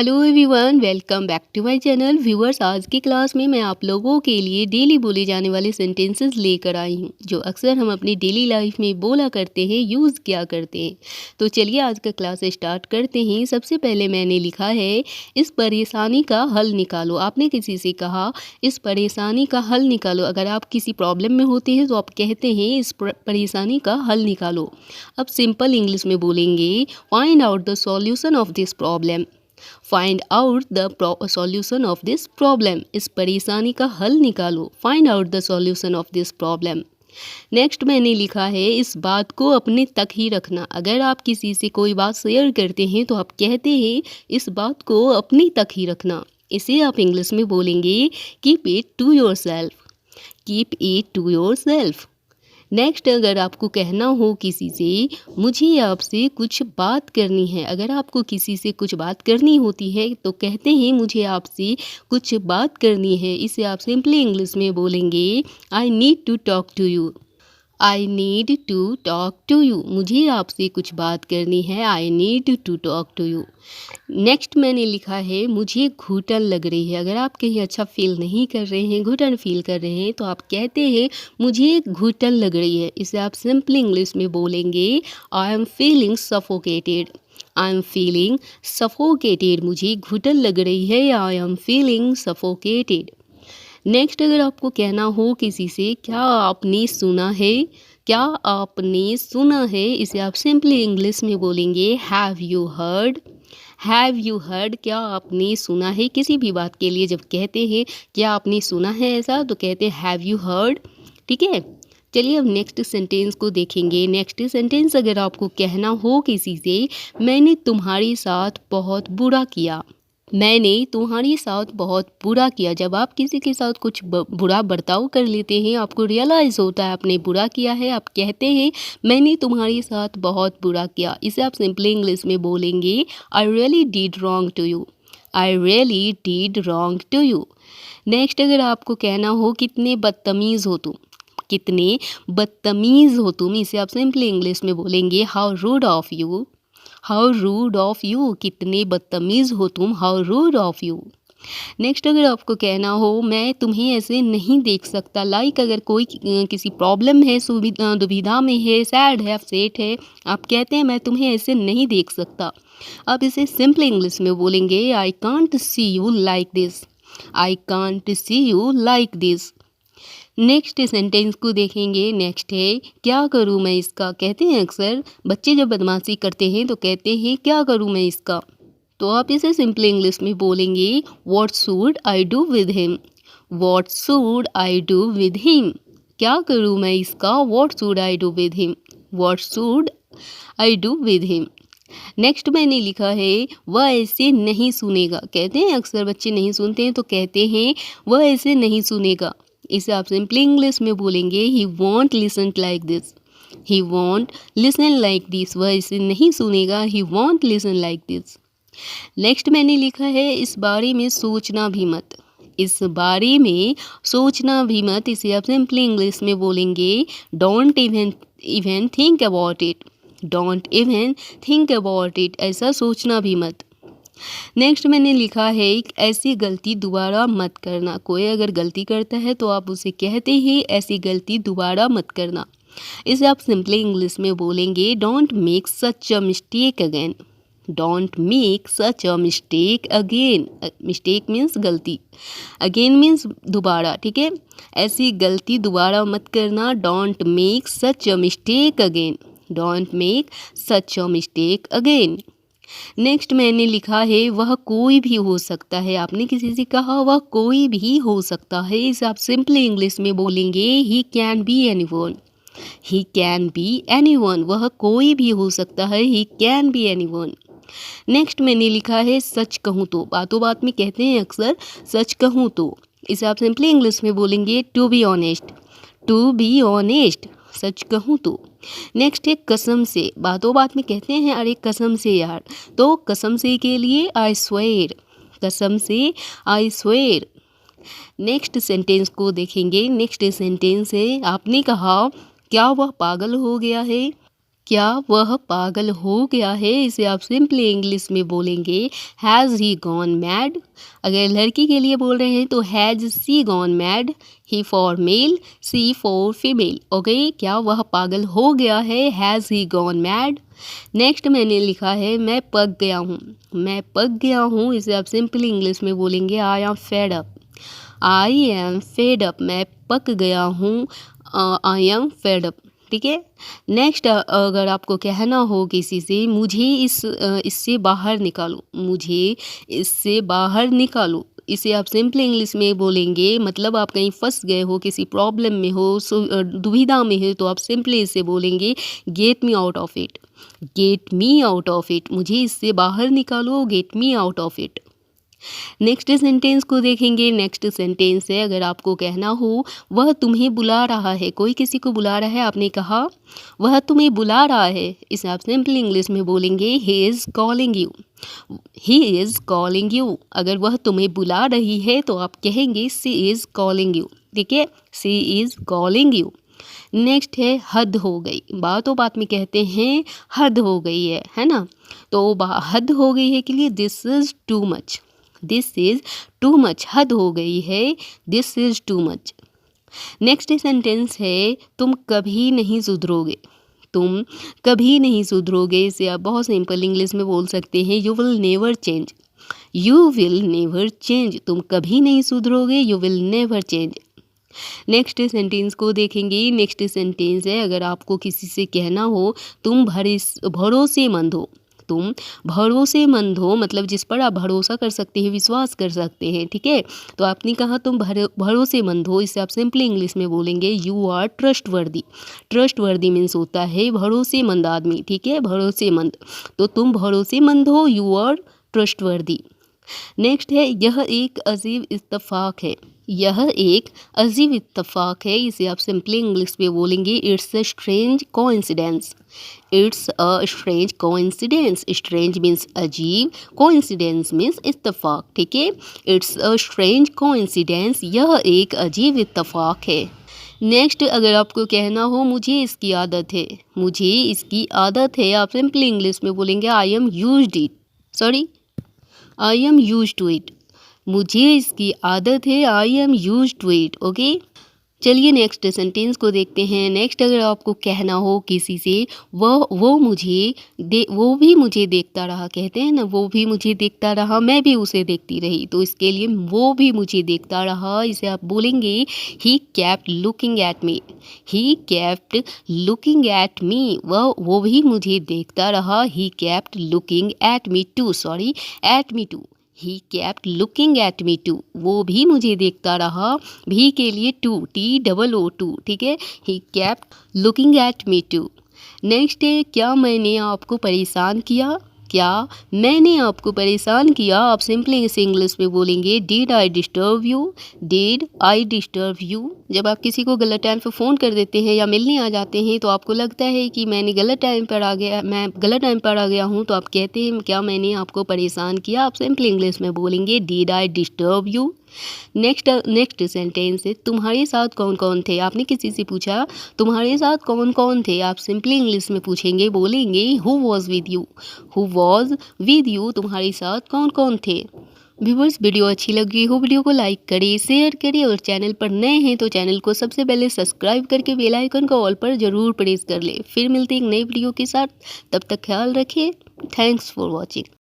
Hello everyone, welcome back to my channel. Viewers, आज की class में मैं आप लोगों के लिए डेली बोले जाने वाले सेंटेंसेस लेकर आई हूँ जो अक्सर हम अपनी डेली लाइफ में बोला करते हैं, यूज़ किया करते हैं। तो चलिए आज का क्लास स्टार्ट करते हैं। सबसे पहले मैंने लिखा है, इस परेशानी का हल निकालो। आपने किसी से कहा इस परेशानी का हल निकालो। अगर आप किसी प्रॉब्लम में होते हैं तो आप कहते हैं इस परेशानी का हल निकालो। अब सिंपल इंग्लिश में बोलेंगे, find out the solution of this problem. Find out the solution of this problem. इस परेशानी का हल निकालो। Find out the solution of this problem. Next मैंने लिखा है, इस बात को अपने तक ही रखना। अगर आप किसी से कोई बात शेयर करते हैं तो आप कहते हैं इस बात को अपनी तक ही रखना। इसे आप इंग्लिश में बोलेंगे, keep it to yourself. Keep it to yourself. Next, अगर आपको कहना हो किसी से मुझे आपसे कुछ बात करनी है। अगर आपको किसी से कुछ बात करनी होती है तो कहते हैं मुझे आपसे कुछ बात करनी है। इसे आप सिंपली इंग्लिश में बोलेंगे, I need to talk to you. I need to talk to you. मुझे आपसे कुछ बात करनी है। I need to talk to you. Next मैंने लिखा है, मुझे घुटन लग रही है। अगर आप कहीं अच्छा फील नहीं कर रहे हैं, घुटन फील कर रहे हैं तो आप कहते हैं मुझे घुटन लग रही है। इसे आप सिंपल इंग्लिश में बोलेंगे, I am feeling suffocated. I am feeling suffocated. मुझे घुटन लग रही है। I am feeling suffocated. Next, अगर आपको कहना हो किसी से क्या आपने सुना है, क्या आपने सुना है, इसे आप सिंपली इंग्लिश में बोलेंगे, have you heard. Have you heard. क्या आपने सुना है। किसी भी बात के लिए जब कहते हैं क्या आपने सुना है ऐसा तो कहते हैं हैव यू हर्ड। ठीक है, चलिए अब नेक्स्ट सेंटेंस को देखेंगे। नेक्स्ट सेंटेंस, अगर आपको कहना हो किसी से मैंने तुम्हारे साथ बहुत बुरा किया। मैंने तुम्हारे साथ बहुत बुरा किया। जब आप किसी के साथ कुछ बुरा बर्ताव कर लेते हैं, आपको रियलाइज़ होता है आपने बुरा किया है, आप कहते हैं मैंने तुम्हारे साथ बहुत बुरा किया। इसे आप सिंपली इंग्लिश में बोलेंगे, I really did wrong to you. I really did wrong to you. Next, अगर आपको कहना हो कितने बदतमीज़ हो तुम। कितने बदतमीज़ हो तुम। इसे आप सिंपली इंग्लिश में बोलेंगे, how root of you. How root of you. कितने बदतमीज़ हो तुम। How root of you. Next, अगर आपको कहना हो मैं तुम्हें ऐसे नहीं देख सकता। लाइक अगर कोई किसी प्रॉब्लम है, दुविधा में है, सैड है, अपसेट है, आप कहते हैं मैं तुम्हें ऐसे नहीं देख सकता। आप इसे सिंपल इंग्लिश में बोलेंगे, I can't see you like this. I can't see you like this. Next sentence को देखेंगे। नेक्स्ट है, क्या करूँ मैं इसका। कहते हैं अक्सर बच्चे जब बदमाशी करते हैं तो कहते हैं क्या करूँ मैं इसका। तो आप इसे सिंपल इंग्लिश में बोलेंगे, what should I do with him. What should I do with him. क्या करूँ मैं इसका। What should I do with him. What should I do with him. Next मैंने लिखा है, वह ऐसे नहीं सुनेगा। कहते हैं अक्सर बच्चे नहीं सुनते हैं तो कहते हैं वह ऐसे नहीं सुनेगा। इसे आप सिंपली इंग्लिश में बोलेंगे, he want listen like this. He want listen like this. वह इसे नहीं सुनेगा। He want listen like this. Next मैंने लिखा है, इस बारे में सोचना भी मत। इस बारे में सोचना भी मत। इसे आप सिंपली इंग्लिश में बोलेंगे, don't even think about it. Don't even think about it. ऐसा सोचना भी मत। नेक्स्ट मैंने लिखा है, ऐसी गलती दोबारा मत करना। कोई अगर गलती करता है तो आप उसे कहते हैं ऐसी गलती दोबारा मत करना। इसे आप सिंपली इंग्लिश में बोलेंगे, don't make such a mistake again. Don't make such a mistake again. Mistake means गलती, अगेन मीन्स दोबारा। ठीक है, ऐसी गलती दोबारा मत करना। Don't make such a mistake again. Don't make such a mistake again. Next मैंने लिखा है, वह कोई भी हो सकता है। आपने किसी से कहा वह कोई भी हो सकता है। इसे आप सिंपली इंग्लिश में बोलेंगे, he can be anyone. He can be anyone. वह कोई भी हो सकता है। He can be anyone. Next मैंने लिखा है, सच कहूँ तो। बातों बात में कहते हैं अक्सर सच कहूँ तो। इसे आप सिंपली इंग्लिश में बोलेंगे, to be honest. To be honest. सच कहूँ तो। नेक्स्ट है, कसम से। बातों बात में कहते हैं अरे कसम से यार, तो कसम से के लिए आई स्वेयर। कसम से आई स्वेयर। नेक्स्ट सेंटेंस को देखेंगे। नेक्स्ट सेंटेंस है, आपने कहा क्या वह पागल हो गया है। क्या वह पागल हो गया है, इसे आप सिंपली इंग्लिश में बोलेंगे हैज़ ही गॉन मैड। अगर लड़की के लिए बोल रहे हैं तो has she gone mad, he for male, she for female. Okay, क्या वह पागल हो गया है, has he gone mad. Next मैंने लिखा है मैं पक गया हूँ। मैं पक गया हूँ, इसे आप सिंपली इंग्लिश में बोलेंगे I am fed up. I am fed up, मैं पक गया हूँ, आई एम फेड अप। ठीक है। नेक्स्ट अगर आपको कहना हो किसी से मुझे इससे बाहर निकालो, मुझे इससे बाहर निकालो, इसे आप सिंपली इंग्लिश में बोलेंगे, मतलब आप कहीं फंस गए हो, किसी प्रॉब्लम में हो, दुविधा में हो, तो आप सिंपली इसे बोलेंगे get me out of it. Get me out of it, मुझे इससे बाहर निकालो, get me out of it. Next sentence को देखेंगे। नेक्स्ट सेंटेंस है अगर आपको कहना हो वह तुम्हें बुला रहा है, कोई किसी को बुला रहा है, आपने कहा वह तुम्हें बुला रहा है, इसे आप सिंपल इंग्लिश में बोलेंगे he is calling you. He is calling you. अगर वह तुम्हें बुला रही है तो आप कहेंगे सी इज़ कॉलिंग यू। ठीक है, सी इज़ कॉलिंग यू। नेक्स्ट है हद हो गई। बातों बात में कहते हैं हद हो गई है ना। तो हद हो गई है के लिए this is too much. This is too much, हद हो गई है, this is too much. Next sentence है तुम कभी नहीं सुधरोगे। तुम कभी नहीं सुधरोगे, इसे आप बहुत सिंपल इंग्लिश में बोल सकते हैं you will never change. You will never change, तुम कभी नहीं सुधरोगे, you will never change. Next sentence को देखेंगे। नेक्स्ट सेंटेंस है अगर आपको किसी से कहना हो तुम भरोसेमंद हो। तुम भरोसेमंद हो, मतलब जिस पर आप भरोसा कर सकते हैं, विश्वास कर सकते हैं। ठीक है, तो आपने कहा तुम भरोसेमंद हो, इससे आप सिंपली इंग्लिश में बोलेंगे you are trustworthy. Trustworthy means होता है भरोसेमंद आदमी। ठीक है, भरोसेमंद, तो तुम भरोसेमंद हो, यू आर ट्रस्टवर्दी। नेक्स्ट है यह एक अजीब इत्तेफाक है। यह एक अजीब इत्तेफाक है, इसे आप सिंपली इंग्लिश में बोलेंगे it's a strange coincidence. It's a strange coincidence. Strange means अजीब, कोइंसिडेंस मीन्स इत्तेफाक। ठीक है, इट्स अ स्ट्रेंज कोइंसिडेंस, यह एक अजीब इत्तेफाक है। नेक्स्ट अगर आपको कहना हो मुझे इसकी आदत है, मुझे इसकी आदत है, आप सिंपली इंग्लिश में बोलेंगे I am used it. Sorry, I am use to it. मुझे इसकी आदत है, I am use to it. Okay, चलिए नेक्स्ट सेंटेंस को देखते हैं। नेक्स्ट अगर आपको कहना हो किसी से वो भी मुझे देखता रहा, कहते हैं ना वो भी मुझे देखता रहा, मैं भी उसे देखती रही, तो इसके लिए वो भी मुझे देखता रहा, इसे आप बोलेंगे he kept looking at me. He kept looking at me, वो भी मुझे देखता रहा, he kept looking at me too. Sorry, at me too. He kept looking at me too, वो भी मुझे देखता रहा, भी के लिए टू, TOO2। ठीक है, he kept looking at me too. Next है क्या मैंने आपको परेशान किया। क्या मैंने आपको परेशान किया, आप सिंपली इसे इंग्लिश में बोलेंगे did I disturb you. Did I disturb you. जब आप किसी को गलत टाइम पे फ़ोन कर देते हैं या मिलने आ जाते हैं तो आपको लगता है कि मैं गलत टाइम पर आ गया हूँ, तो आप कहते हैं क्या मैंने आपको परेशान किया, आप सिंपली इंग्लिश में बोलेंगे did I disturb you. Next sentence है तुम्हारे साथ कौन कौन थे। आपने किसी से पूछा तुम्हारे साथ कौन कौन थे, आप सिंपली इंग्लिश में पूछेंगे, बोलेंगे who was with you. Who was with you, तुम्हारे साथ कौन कौन थे। व्यूअर्स, वीडियो अच्छी लगी हो वीडियो को लाइक करें, शेयर करें, और चैनल पर नए हैं तो चैनल को सबसे पहले सब्सक्राइब करके बेल आइकन को ऑल पर ज़रूर प्रेस कर ले। फिर मिलते हैं एक नई वीडियो के साथ, तब तक ख्याल रखिए। Thanks for watching.